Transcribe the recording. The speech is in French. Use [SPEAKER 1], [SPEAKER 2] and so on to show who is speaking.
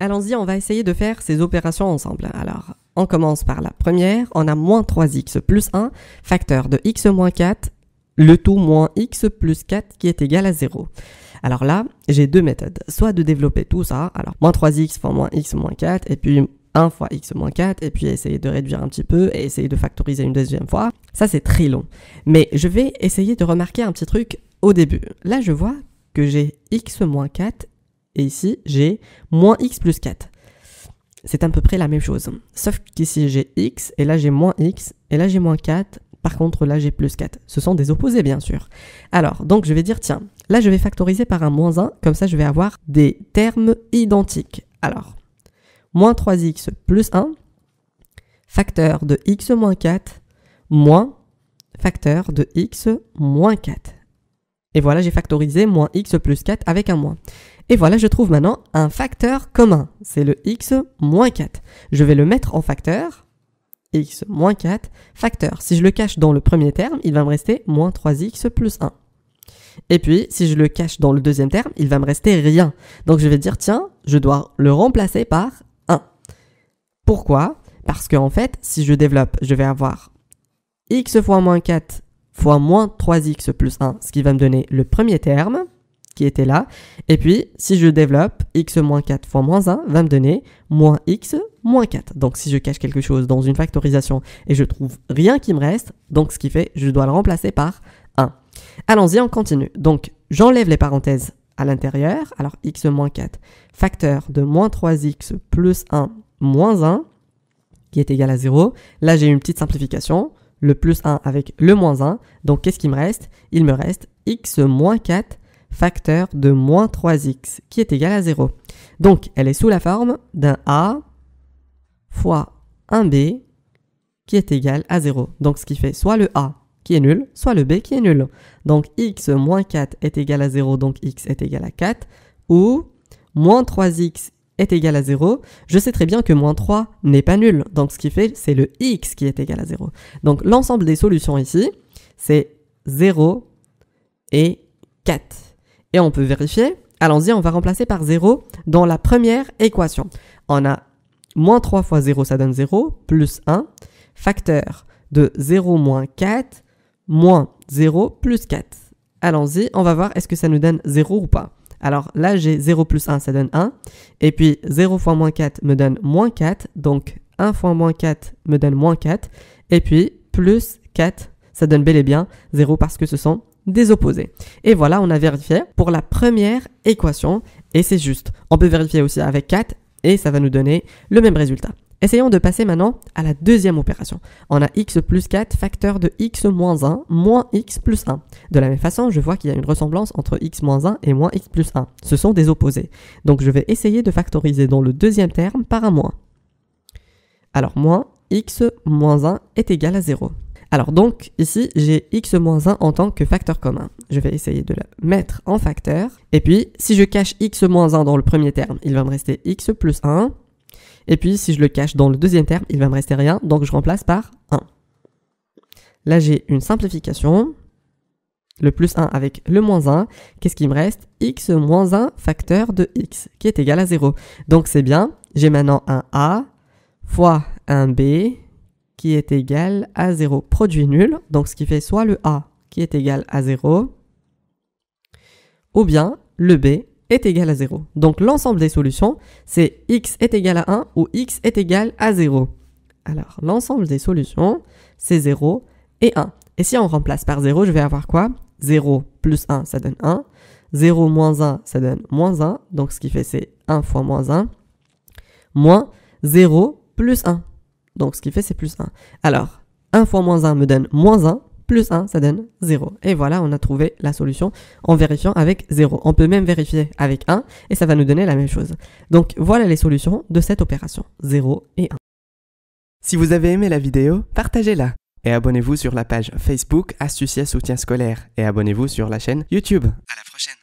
[SPEAKER 1] Allons-y, on va essayer de faire ces opérations ensemble. Alors, on commence par la première. On a moins 3x plus 1, facteur de x moins 4, le tout moins x plus 4 qui est égal à 0. Alors là, j'ai deux méthodes. Soit de développer tout ça, alors moins 3x fois moins x moins 4, et puis 1 fois x moins 4, et puis essayer de réduire un petit peu, et essayer de factoriser une deuxième fois. Ça, c'est très long. Mais je vais essayer de remarquer un petit truc au début. Là, je vois que j'ai x moins 4, et ici, j'ai moins x plus 4. C'est à peu près la même chose. Sauf qu'ici, j'ai x, et là, j'ai moins x, et là, j'ai moins 4. Par contre, là, j'ai plus 4. Ce sont des opposés, bien sûr. Alors, donc, je vais dire, tiens, là, je vais factoriser par un moins 1. Comme ça, je vais avoir des termes identiques. Alors, moins 3x plus 1, facteur de x moins 4, moins facteur de x moins 4. Et voilà, j'ai factorisé moins x plus 4 avec un moins. Et voilà, je trouve maintenant un facteur commun. C'est le x moins 4. Je vais le mettre en facteur. X moins 4, facteur. Si je le cache dans le premier terme, il va me rester moins 3x plus 1. Et puis, si je le cache dans le deuxième terme, il va me rester rien. Donc, je vais dire, tiens, je dois le remplacer par 1. Pourquoi? Parce qu'en fait, si je développe, je vais avoir x fois moins 4 fois moins 3x plus 1, ce qui va me donner le premier terme qui était là. Et puis, si je développe, x moins 4 fois moins 1 va me donner moins x moins 4. Donc, si je cache quelque chose dans une factorisation et je trouve rien qui me reste, donc ce qui fait, je dois le remplacer par 1. Allons-y, on continue. Donc, j'enlève les parenthèses à l'intérieur. Alors, x moins 4, facteur de moins 3x plus 1 moins 1, qui est égal à 0. Là, j'ai une petite simplification. Le plus 1 avec le moins 1. Donc, qu'est-ce qui me reste? Il me reste x moins 4 facteur de moins 3x qui est égal à 0. Donc, elle est sous la forme d'un a fois un b qui est égal à 0. Donc, ce qui fait soit le a qui est nul, soit le b qui est nul. Donc, x moins 4 est égal à 0, donc x est égal à 4. Ou moins 3x est égal à 0. Je sais très bien que moins 3 n'est pas nul. Donc, ce qui fait, c'est le x qui est égal à 0. Donc, l'ensemble des solutions ici, c'est 0 et 4. Et on peut vérifier. Allons-y, on va remplacer par 0 dans la première équation. On a moins 3 fois 0, ça donne 0, plus 1, facteur de 0 moins 4, moins 0 plus 4. Allons-y, on va voir est-ce que ça nous donne 0 ou pas. Alors là, j'ai 0 plus 1, ça donne 1. Et puis 0 fois moins 4 me donne moins 4. Donc 1 fois moins 4 me donne moins 4. Et puis plus 4, ça donne bel et bien 0 parce que ce sont des opposés. Et voilà, on a vérifié pour la première équation et c'est juste. On peut vérifier aussi avec 4 et ça va nous donner le même résultat. Essayons de passer maintenant à la deuxième opération. On a x plus 4 facteur de x moins 1 moins x plus 1. De la même façon, je vois qu'il y a une ressemblance entre x moins 1 et moins x plus 1. Ce sont des opposés. Donc je vais essayer de factoriser dans le deuxième terme par un moins. Alors moins x moins 1 est égal à 0. Alors donc, ici, j'ai x moins 1 en tant que facteur commun. Je vais essayer de le mettre en facteur. Et puis, si je cache x moins 1 dans le premier terme, il va me rester x plus 1. Et puis, si je le cache dans le deuxième terme, il va me rester rien. Donc, je remplace par 1. Là, j'ai une simplification. Le plus 1 avec le moins 1. Qu'est-ce qui me reste? X moins 1 facteur de x, qui est égal à 0. Donc, c'est bien. J'ai maintenant un a fois un b qui est égal à 0. Produit nul, donc ce qui fait soit le a qui est égal à 0, ou bien le b est égal à 0. Donc l'ensemble des solutions, c'est x est égal à 1 ou x est égal à 0. Alors l'ensemble des solutions, c'est 0 et 1. Et si on remplace par 0, je vais avoir quoi? 0 plus 1, ça donne 1. 0 moins 1, ça donne moins 1. Donc ce qui fait, c'est 1 fois moins 1. Moins 0 plus 1. Donc, ce qui fait, c'est plus 1. Alors, 1 fois moins 1 me donne moins 1, plus 1, ça donne 0. Et voilà, on a trouvé la solution en vérifiant avec 0. On peut même vérifier avec 1 et ça va nous donner la même chose. Donc, voilà les solutions de cette opération, 0 et 1.
[SPEAKER 2] Si vous avez aimé la vidéo, partagez-la. Et abonnez-vous sur la page Facebook Astucia Soutien Scolaire. Et abonnez-vous sur la chaîne YouTube. À la prochaine.